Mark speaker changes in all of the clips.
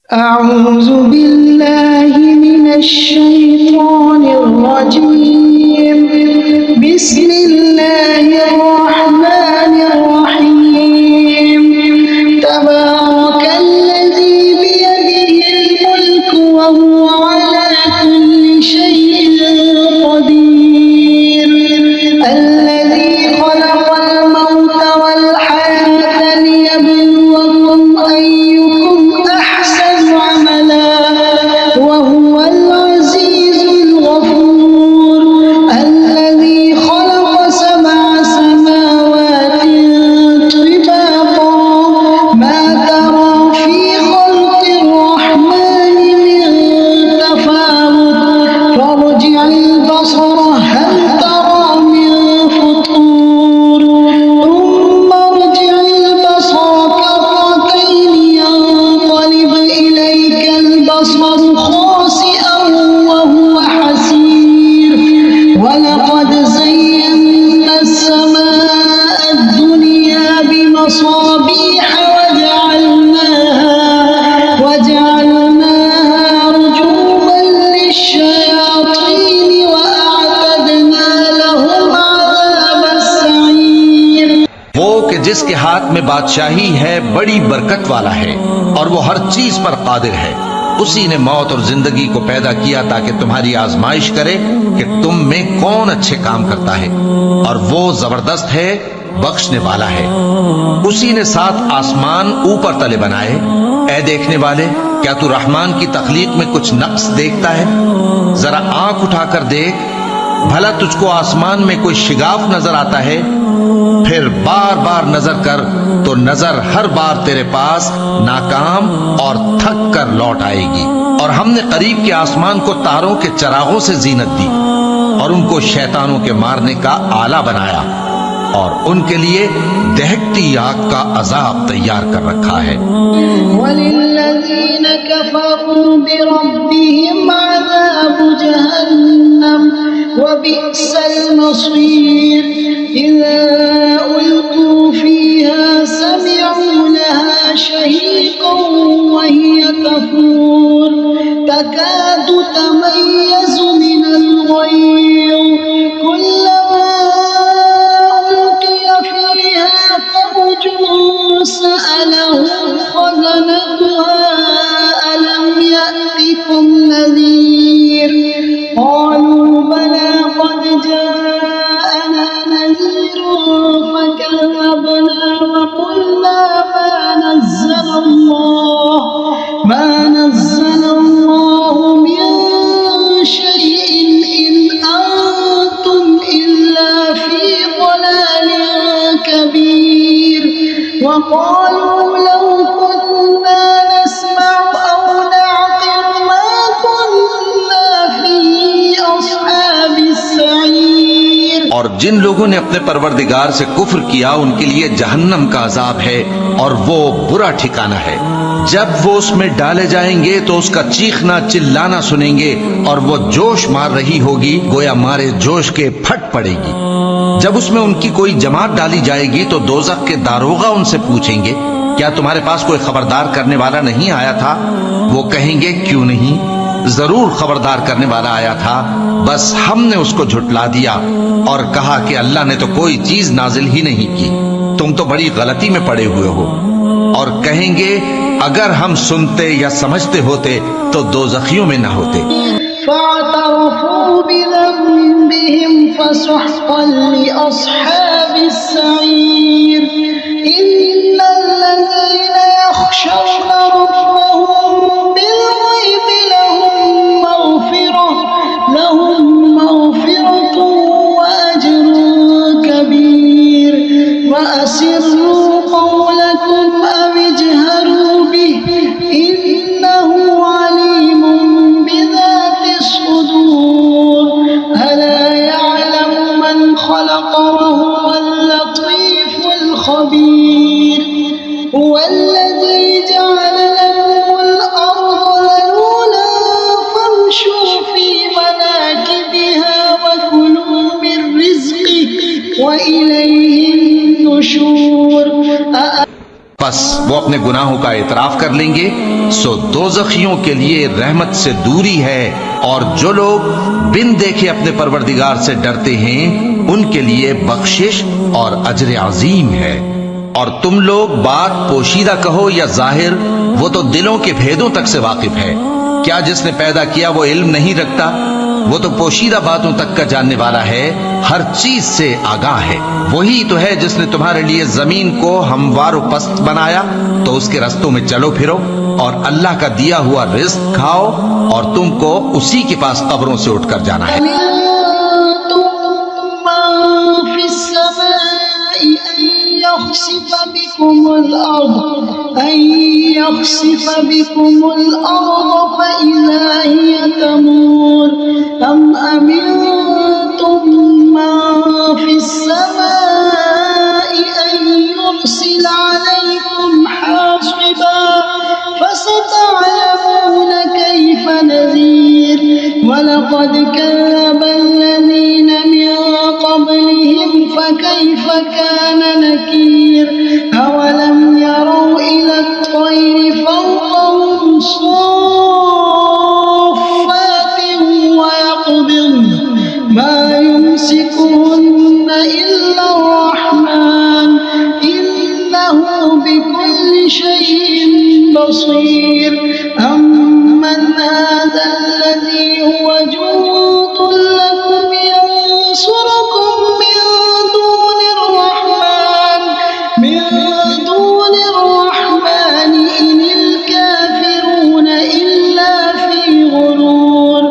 Speaker 1: अऊज़ु बिल्लाहि मिनश्शैतानिर्रजीम बिस्मिल्लाहिर्रहमानिर्रहीम तबारकल्लज़ी बियदिहिल मुल्कु व हुवा अला कुल्लि शैइन क़दीर अल्लज़ी ख़लक़ल मौता वल हयाता लियब्लुवकुम अय्युकुम अहसनु अमला व हुवल अज़ीज़ुल गफ़ूर अल्लज़ी ख़लक़ सबअ समावातिन तिबाक़ा मा तरा फ़ी ख़ल्क़िर रहमानि मिन तफ़ावुत फ़ारजि'ल बसर हल तरा मिन फ़ुतूर थुम्मा अर्जि'ल बसर कर्रतैन यंक़लिब इलैकल बसर खासिअन व हुव हसीर वलक़द ज़य्यना अस्समाअ अद्दुनिया बिमसाबीह वजअलनाहा रुजूमन लिश्शयातीन वअअतदना लहुम अज़ाबस सईर।
Speaker 2: वो कि जिसके हाथ में बादशाही है बड़ी बरकत वाला है और वो हर चीज पर कादिर है। उसी ने मौत और जिंदगी को पैदा किया ताकि तुम्हारी आजमाइश करे कि तुम में कौन अच्छे काम करता है, और वो जबरदस्त है, बख्शने वाला है। उसी ने 7 आसमान ऊपर तले बनाए। ऐ देखने वाले, क्या तू रहमान की तख्लीक में कुछ नक्स देखता है? जरा आंख उठाकर देख, भला तुझको आसमान में कोई शिगाफ नजर आता है? फिर बार बार नजर कर तो नजर हर बार तेरे पास नाकाम और थक कर लौट आएगी। और हमने करीब के आसमान को तारों के चरागों से जीनत दी और उनको शैतानों के मारने का आला बनाया, और उनके लिए दहकती आग का अजाब तैयार कर रखा है।
Speaker 1: वलिल्लज़ीन कफ़रू बिरब्बिहिम अज़ाबु जहन्नम व बिअसल मसीर इज़ा उल्क़ू फ़ीहा समिअू लहा शहीक़न व हिय तफ़ूर तकादु तमय्यज़ु मिनल ग़यज़ कुल्लमा سألهم خزنتها ألم يأتكم نذير قالوا بلى قد جاءنا نذير فكذبنا وقلنا ما نزل الله من شيء إن أنتم إلا في ضلال كبير وقالوا لو كنا نسمع أو نعقل ما كنا في أصحاب السعير।
Speaker 2: और जिन लोगों ने अपने परवरदिगार से कुफ्र किया उनके लिए जहन्नम का अजाब है और वो बुरा ठिकाना है। जब वो उसमें डाले जाएंगे तो उसका चीखना चिल्लाना सुनेंगे और वो जोश मार रही होगी, गोया मारे जोश के फट पड़ेगी। जब उसमें उनकी कोई जमात डाली जाएगी तो दोज़ख के दारोगा उनसे पूछेंगे, क्या तुम्हारे पास कोई खबरदार करने वाला नहीं आया था? वो कहेंगे, क्यों नहीं, जरूर खबरदार करने वाला आया था, बस हमने उसको झुटला दिया और कहा कि अल्लाह ने तो कोई चीज नाजिल ही नहीं की, तुम तो बड़ी गलती में पड़े हुए हो। और कहेंगे, अगर हम सुनते या समझते होते तो दोज़खियों में न होते।
Speaker 1: فاعترفوا بذنبهم فسحقا لأصحاب السعير إن الذين يخشون ربهم بالغيب لهم مغفرة وأجر كبير وأسروا قولكم أو اجهروا به إنه عليم بذات الصدور ألا يعلم من خلق وهو اللطيف الخبير هو الذي جعل لكم الأرض ذلولا فامشوا في مناكبها وكلوا من رزقه وإليه النشور।
Speaker 2: बस वो अपने गुनाहों का एतराफ कर लेंगे, सो दोज़खियों के लिए रहमत से दूरी है, और जो लोग बिन देखे अपने परवरदिगार से डरते हैं उनके लिए बख्शिश और अजर अजीम है। और तुम लोग बात पोशीदा कहो या जाहिर, वो तो दिलों के भेदों तक से वाकिफ है। क्या जिसने पैदा किया वो इल्म नहीं रखता? वो तो पोशीदा बातों तक का जानने वाला है, हर चीज से आगाह है। वही तो है जिसने तुम्हारे लिए जमीन को हमवार पस्त बनाया, तो उसके रस्तों में चलो फिरो और अल्लाह का दिया हुआ रिज्क खाओ, और तुमको उसी के पास कब्रों से उठकर जाना है।
Speaker 1: वलक़द कज़्ज़ब अल्लज़ीन मिन क़ब्लिहिम फ़कैफ़ कान नकीर अवलम यरौ इला त्तय्रि फ़ौक़हुम सफ़्फ़ातिन वयक़बिضन मा युमसिकुहुन्न इल्ला अर्रहमान इन्नहु बिकुल्लि शैइन बसीर। अम्मन हाज़ा الذي هو جند لكم ينصركم من دون الرحمن إن الكافرون إلا في غرور।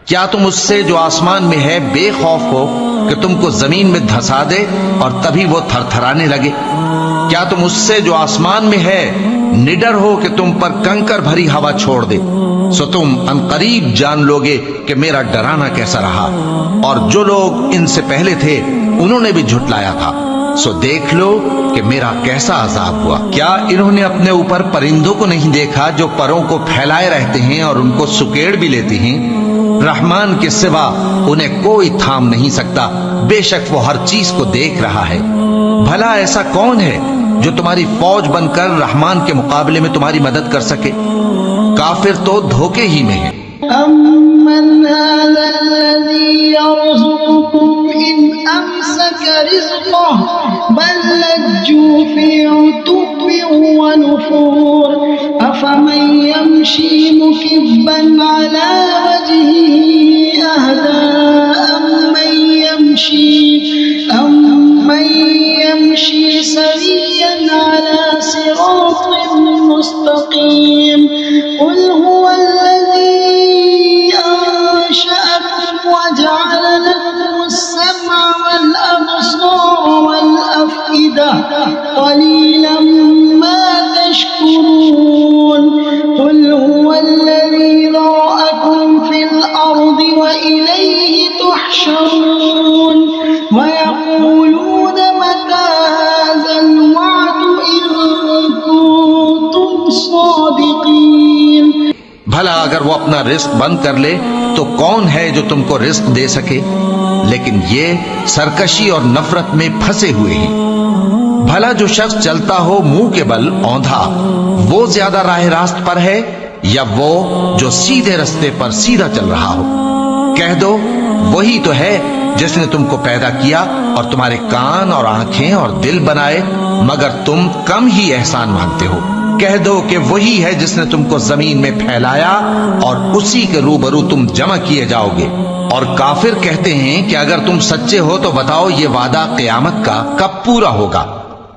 Speaker 2: क्या तुम उससे जो आसमान में है बेखौफ हो कि तुमको जमीन में धंसा दे और तभी वो थरथराने लगे? क्या तुम उससे जो आसमान में है निडर हो कि तुम पर कंकर भरी हवा छोड़ दे? सो तुम अनकरीब जान लोगे कि मेरा डराना कैसा रहा, और जो लोग इनसे पहले थे उन्होंने भी झुटलाया था। सो देख लो कि मेरा कैसा अजाब हुआ। क्या इन्होंने अपने ऊपर परिंदों को नहीं देखा जो परों को फैलाए रहते हैं और उनको सुकेड़ भी लेते हैं? रहमान के सिवा उन्हें कोई थाम नहीं सकता, बेशक वो हर चीज को देख रहा है। भला ऐसा कौन है जो तुम्हारी फौज बनकर रहमान के मुकाबले में तुम्हारी मदद कर सके? काफिर तो धोखे ही में है।
Speaker 1: अम्मन हाज़ा अल्लज़ी यर्ज़ुकुकुम इन अमसक रिज़्क़हु बल लज्जू फ़ी उतुव्विन व नुफ़ूर अफ़मन यमशी मुकिब्बन अला वजहिही अहदा अम्मन यमशी सविय्यन अला सिरातिन मुस्तक़ीम। क़ुल हुवल्लज़ी अंशअकुम वजअल लकुमुस-समअ वल-अब्सार वल-अफ़इदा क़लीलन मा तशकुरून। क़ुल हुवल्लज़ी ज़रअकुम फ़िल-अर्दि व इलैहि तुहशरून। वयक़ूलून मता हाज़ल वअदु इन कुन्तुम सादिक़ीन।
Speaker 2: भला अगर वो अपना रिस्क बंद कर ले तो कौन है जो तुमको रिस्क दे सके? लेकिन ये सरकशी और नफरत में फंसे हुए हैं। भला जो शख्स चलता हो मुंह के बल औंधा, वो ज्यादा राह रास्त पर है या वो जो सीधे रास्ते पर सीधा चल रहा हो? कह दो वही तो है जिसने तुमको पैदा किया और तुम्हारे कान और आंखें और दिल बनाए, मगर तुम कम ही एहसान मानते हो। कह दो कि वही है जिसने तुमको जमीन में फैलाया और उसी के रूबरू तुम जमा किए जाओगे। और काफिर कहते हैं कि अगर तुम सच्चे हो तो बताओ ये वादा क़यामत का कब पूरा होगा?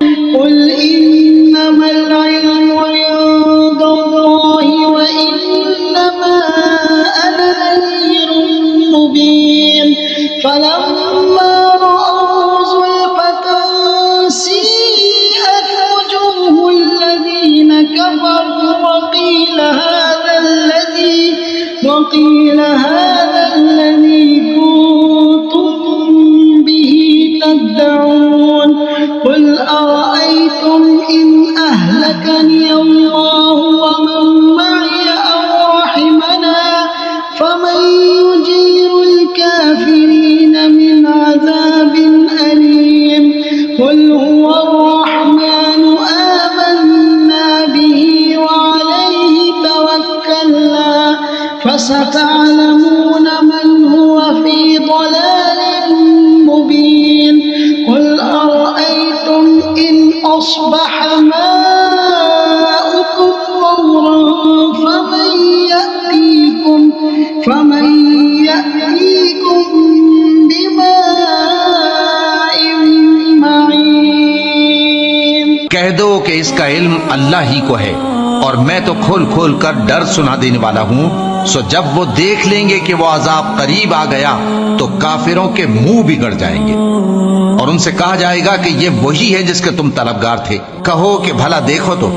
Speaker 1: कुल इन्नमल इल्मु इंदल्लाहि व इन्नमा अना नज़ीरुम मुबीन। फलम्मा रअव ज़ुल्फ़तन सीअत वुजूहुल लज़ीना कफ़रू वक़ील हाज़ा الذي كنتم به تدعون। قل أرأيتم إن أهلكني الله ومن معي أو رحمنا فمن يجير الكافرين من عذاب أليم। قل هو الرحمن آمنا فستعلمون من هو في ضلال مبين قل أرأيتم إن أصبح ماؤكم غورا فمن يأتيكم بماء معين।
Speaker 2: कह दो कि इसका इल्म अल्लाह ही को है और मैं तो खोल खोल कर डर सुना देने वाला हूँ। सो जब वो देख लेंगे कि वो अजाब करीब आ गया तो काफिरों के मुंह बिगड़ जाएंगे और उनसे कहा जाएगा कि ये वही है जिसके तुम तलबगार थे। कहो कि भला देखो तो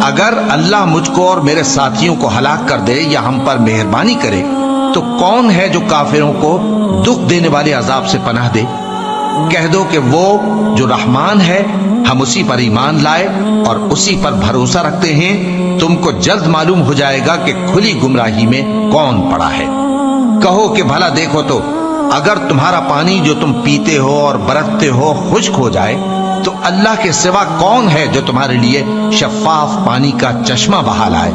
Speaker 2: अगर अल्लाह मुझको और मेरे साथियों को हलाक कर दे या हम पर मेहरबानी करे तो कौन है जो काफिरों को दुख देने वाले अजाब से पनाह दे। कह दो कि वो जो रहमान है हम उसी पर ईमान लाए और उसी पर भरोसा रखते हैं। तुमको जल्द मालूम हो जाएगा कि खुली गुमराही में कौन पड़ा है। कहो कि भला देखो तो अगर तुम्हारा पानी जो तुम पीते हो और बरतते हो खुश्क हो जाए तो अल्लाह के सिवा कौन है जो तुम्हारे लिए शफाफ पानी का चश्मा बहा लाए।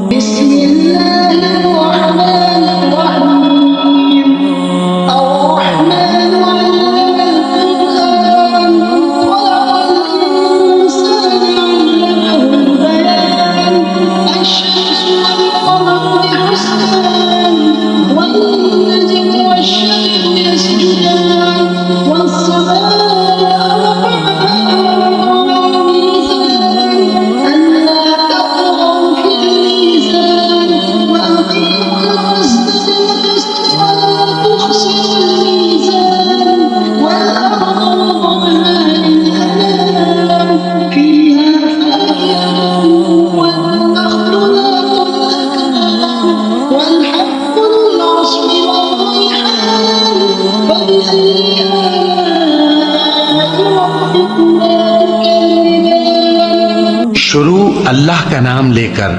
Speaker 2: शुरू अल्लाह का नाम लेकर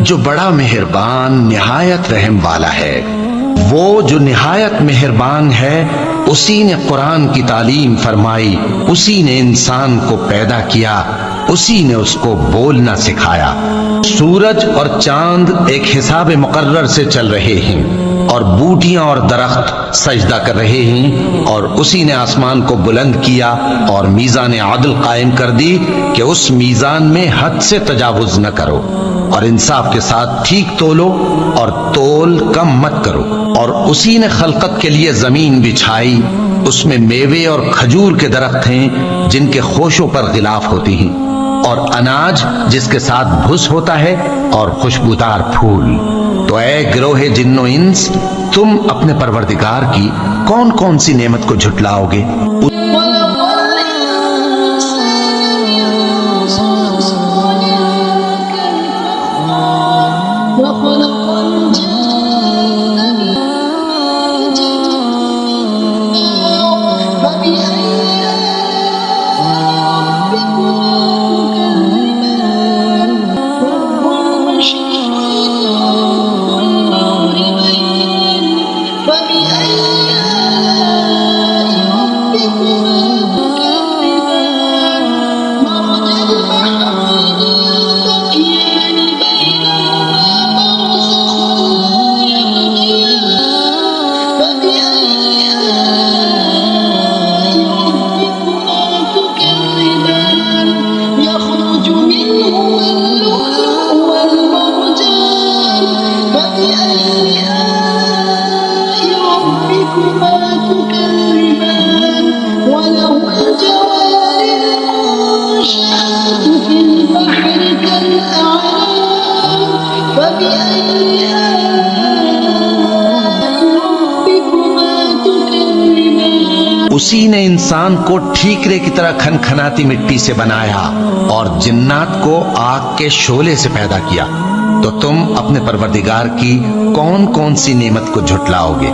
Speaker 2: जो बड़ा मेहरबान निहायत रहम वाला है। वो जो निहायत मेहरबान है उसी ने कुरान की तालीम फरमाई, उसी ने इंसान को पैदा किया, उसी ने उसको बोलना सिखाया। सूरज और चांद एक हिसाब मुकर्रर से चल रहे हैं और बूटियां और दरख्त सजदा कर रहे हैं और उसी ने आसमान को बुलंद किया और मीज़ान आदल कायम कर दी कि उस मीज़ान में हद से तजावुज न करो और इंसाफ के साथ ठीक तोलो और तोल कम मत करो। और उसी ने खलकत के लिए जमीन बिछाई, उसमें मेवे और खजूर के दरख्त हैं जिनके खोशों पर गिलाफ होती हैं और अनाज जिसके साथ भुस होता है और खुशबूदार फूल। तो ऐ गिरोहे जिन्नो इंस, तुम अपने परवरदिगार की कौन कौन सी नेमत को झुटलाओगे। उसी ने इंसान को ठीकरे की तरह खनखनाती मिट्टी से बनाया और जिन्नात को आग के शोले से पैदा किया। तो तुम अपने परवरदिगार की कौन कौन सी नेमत को झुटलाओगे।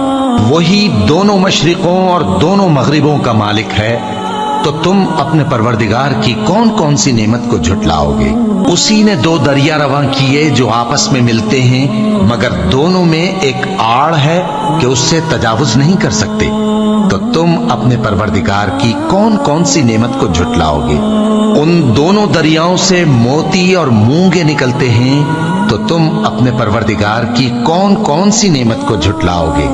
Speaker 2: वही दोनों मशरिकों और दोनों मगरिबों का मालिक है, तो तुम अपने परवरदिगार की कौन कौन सी नेमत को झुटलाओगे। उसी ने दो दरिया रवां किए जो आपस में मिलते हैं, मगर दोनों में एक आड़ है कि उससे तजावुज नहीं कर सकते। तो तुम अपने परवरदिगार की कौन कौन सी नेमत को झुटलाओगे। उन दोनों दरियाओं से मोती और मूंगे निकलते हैं, तो तुम अपने परवरदिगार की कौन कौन सी नेमत को झुटलाओगे?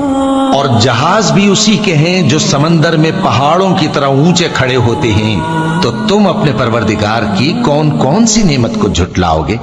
Speaker 2: और जहाज भी उसी के हैं जो समंदर में पहाड़ों की तरह ऊंचे खड़े होते हैं, तो तुम अपने परवरदिगार की कौन कौन सी नेमत को झुटलाओगे?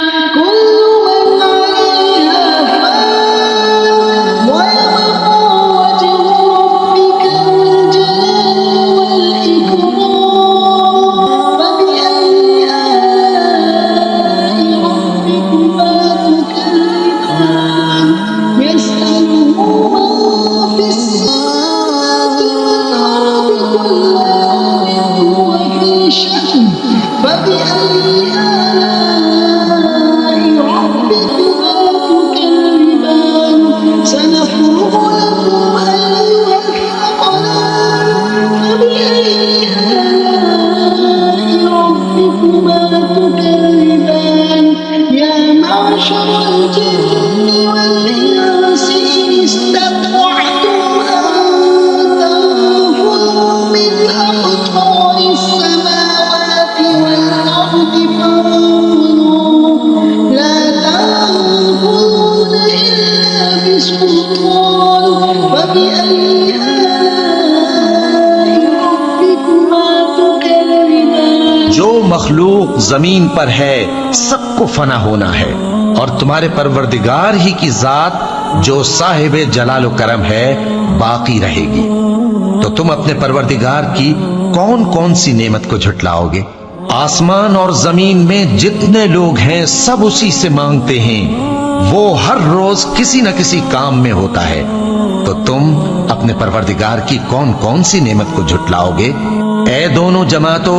Speaker 2: जो मखलूक जमीन पर है सबको फना होना है, और तुम्हारे परवरदिगार ही की जात जो साहिब जलाल करम है बाकी रहेगी। तो तुम अपने परवरदिगार की कौन कौन सी नेमत को झुटलाओगे? आसमान और जमीन में जितने लोग हैं सब उसी से मांगते हैं, वो हर रोज किसी न किसी काम में होता है। तो तुम अपने परवरदिगार की कौन कौन सी नेमत को झुटलाओगे? ए दोनों जमातों,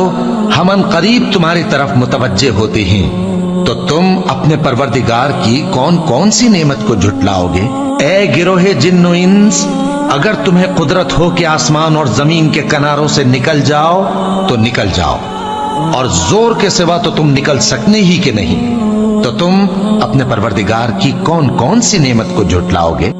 Speaker 2: हम अन करीब तुम्हारी तरफ मुतवज्जे होते हैं, तो तुम अपने परवरदिगार की कौन कौन सी नेमत को झुटलाओगे? ए गिरोहे जिन्नो इंस, अगर तुम्हें कुदरत हो कि आसमान और जमीन के किनारों से निकल जाओ तो निकल जाओ, और जोर के सिवा तो तुम निकल सकने ही के नहीं। तो तुम अपने परवरदिगार की कौन कौन सी नेमत को झुटलाओगे?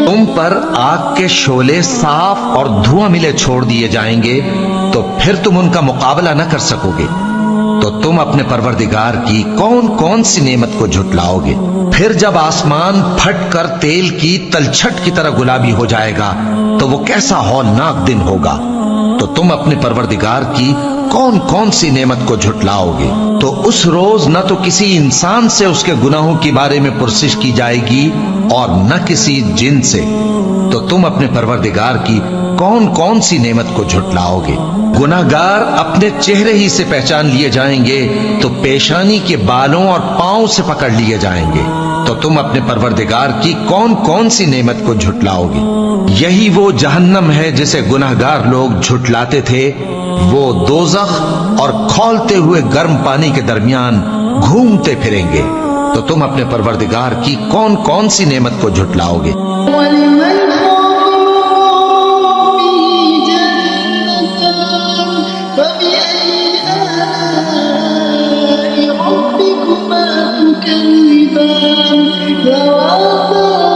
Speaker 2: तुम पर आग के शोले साफ और धुआं मिले छोड़ दिए जाएंगे, तो फिर तुम उनका मुकाबला न कर सकोगे। तो तुम अपने परवरदिगार की कौन कौन सी नेमत को झुटलाओगे? फिर जब आसमान फटकर तेल की तलछट की तरह गुलाबी हो जाएगा, तो वो कैसा हौलनाक दिन होगा। तो तुम अपने परवरदिगार की कौन कौन सी नेमत को झुटलाओगे? तो उस रोज न तो किसी इंसान से उसके गुनाहों के बारे में पुरसिश की जाएगी और न किसी जिन से। तो तुम अपने परवरदिगार की कौन कौन सी नेमत को झुटलाओगे? गुनाहगार अपने चेहरे ही से पहचान लिए जाएंगे, तो पेशानी के बालों और पांव से पकड़ लिए जाएंगे। तो तुम अपने परवरदिगार की कौन कौन सी नेमत को झुटलाओगे? यही वो जहन्नम है जिसे गुनाहगार लोग झुटलाते थे। वो दोज़ख और खौलते हुए गर्म पानी के दरमियान घूमते फिरेंगे। तो तुम अपने परवरदिगार की कौन कौन सी नेमत को झुटलाओगे?
Speaker 1: ربكما تكذبان ذواتا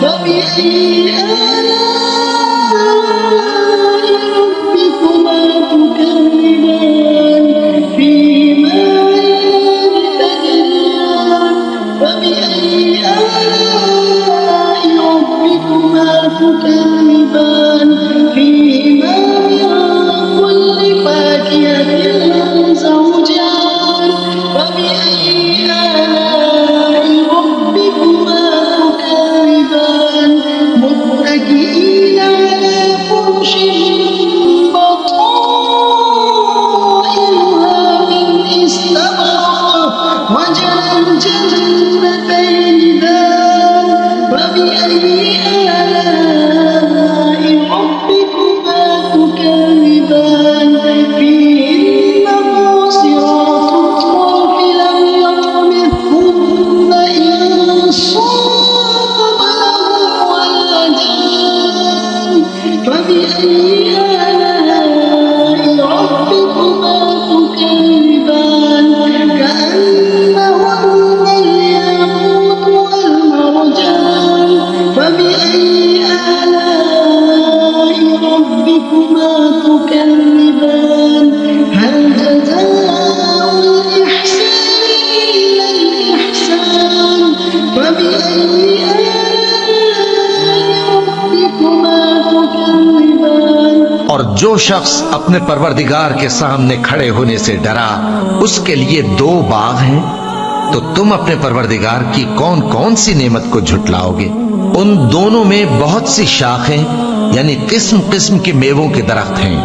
Speaker 1: فبأي آلاء ربكما تكذبان فيما عينان تجريان فبأي آلاء ربكما تكذبان فيما من كل فاكهة زوجان فبأي آلاء ربكما تكذبان متكئين على فرش بطائنها من استبرق وجنى الجنتين دان فبأي آلاء ربكما تكذبان فيهن قاصرات الطرف لم يطمثهن إنس قبلهم ولا جان فبأي آلاء ربكما تكذبان كأنهن الياقوت والمرجان فبأي آلاء ربكما تكذبان هل جزاء الإحسان إلا الإحسان فبأي آلاء ربكما تكذبان
Speaker 2: और जो शख्स अपने परवरदिगार के सामने खड़े होने से डरा उसके लिए दो बाग हैं, तो तुम अपने परवरदिगार की कौन कौन सी नेमत को झुटलाओगे। उन दोनों में बहुत सी शाखें यानी किस्म किस्म के मेवों के दरख्त हैं,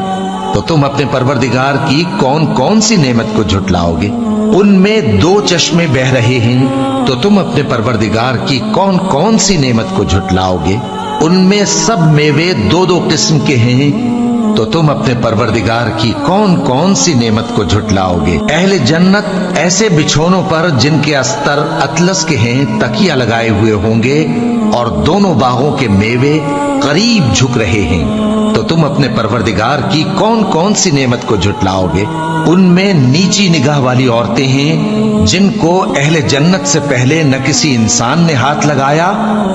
Speaker 2: तो तुम अपने परवरदिगार की कौन कौन सी नेमत को झुटलाओगे। उनमें दो चश्मे बह रहे हैं, तो तुम अपने परवरदिगार की कौन कौन सी नेमत को झुटलाओगे। उनमें सब मेवे दो दो किस्म के हैं, तो तुम अपने परवरदिगार की कौन कौन सी नेमत को झुटलाओगे। अहले जन्नत ऐसे बिछोनों पर जिनके अस्तर अतलस के हैं तकिया लगाए हुए होंगे और दोनों बागों के मेवे करीब झुक रहे हैं, तो तुम अपने परवरदिगार की कौन कौन सी नेमत को झुटलाओगे। उनमें नीची निगाह वाली औरतें हैं जिनको अहले जन्नत से पहले न किसी इंसान ने हाथ लगाया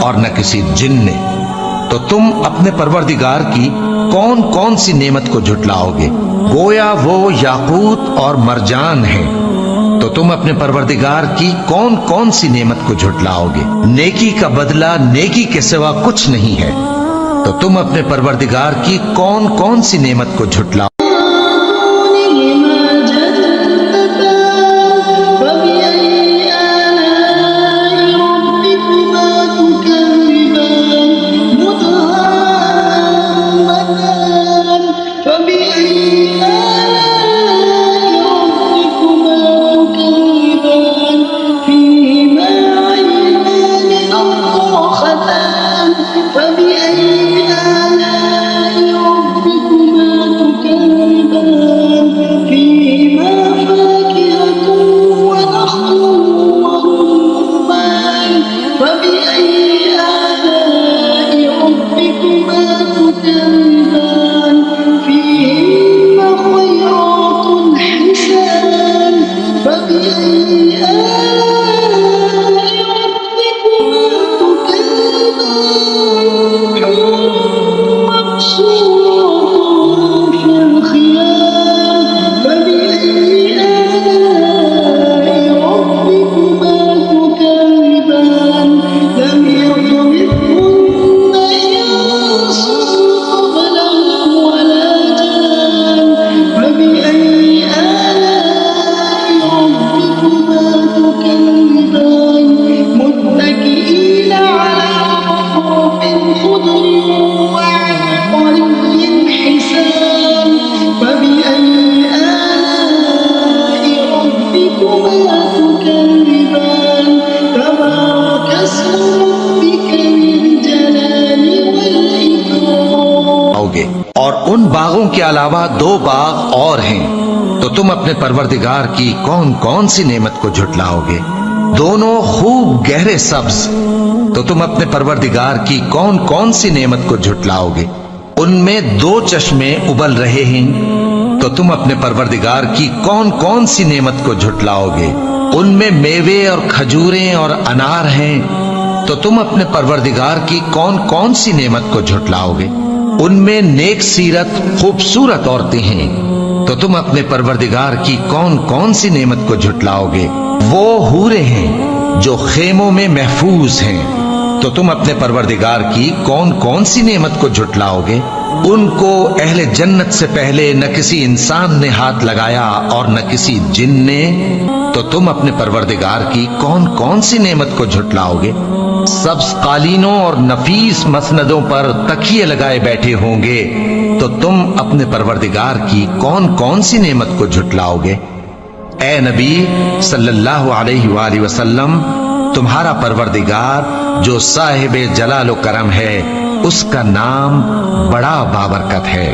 Speaker 2: और न किसी जिन ने, तो तुम अपने परवरदिगार की कौन कौन सी नेमत को झुटलाओगे। गोया वो याकूत और मरजान हैं, तो तुम अपने परवरदिगार की कौन कौन सी नेमत को झुटलाओगे। नेकी का बदला नेकी के सिवा कुछ नहीं है, तो तुम अपने परवरदिगार की कौन कौन सी नेमत को झुटलाओ। और उन बागों के अलावा दो बाग और हैं, तो तुम अपने परवरदिगार की कौन कौन सी नेमत को झुटलाओगे। दोनों खूब गहरे सब्ज, तो तुम अपने परवरदिगार की कौन कौन सी नेमत को झुटलाओगे। उनमें दो चश्मे उबल रहे हैं, तो तुम अपने परवरदिगार की कौन कौन सी नेमत को झुटलाओगे। उनमें मेवे और खजूरें और अनार हैं, तो तुम अपने परवरदिगार की कौन कौन सी नेमत को झुटलाओगे? उनमें नेक सीरत खूबसूरत औरतें हैं, तो तुम अपने परवरदिगार की कौन कौन सी नेमत को झुटलाओगे? वो हूरे हैं जो खेमों में महफूज हैं, तो तुम अपने परवरदिगार की कौन कौन सी नेमत को झुटलाओगे? उनको अहले जन्नत से पहले न किसी इंसान ने हाथ लगाया और न किसी जिन ने, तो तुम अपने परवरदिगार की कौन कौन सी नेमत को झुटलाओगे? सब्ज कालीनों और नफीस मसनदों पर तकिए लगाए बैठे होंगे, तो तुम अपने परवरदिगार की कौन कौन सी नेमत को झुटलाओगे? ए नबी सल्लल्लाहु अलैहि वसल्लम, तुम्हारा परवरदिगार जो साहिब जलाल व करम है, उसका नाम बड़ा बाबरकत है।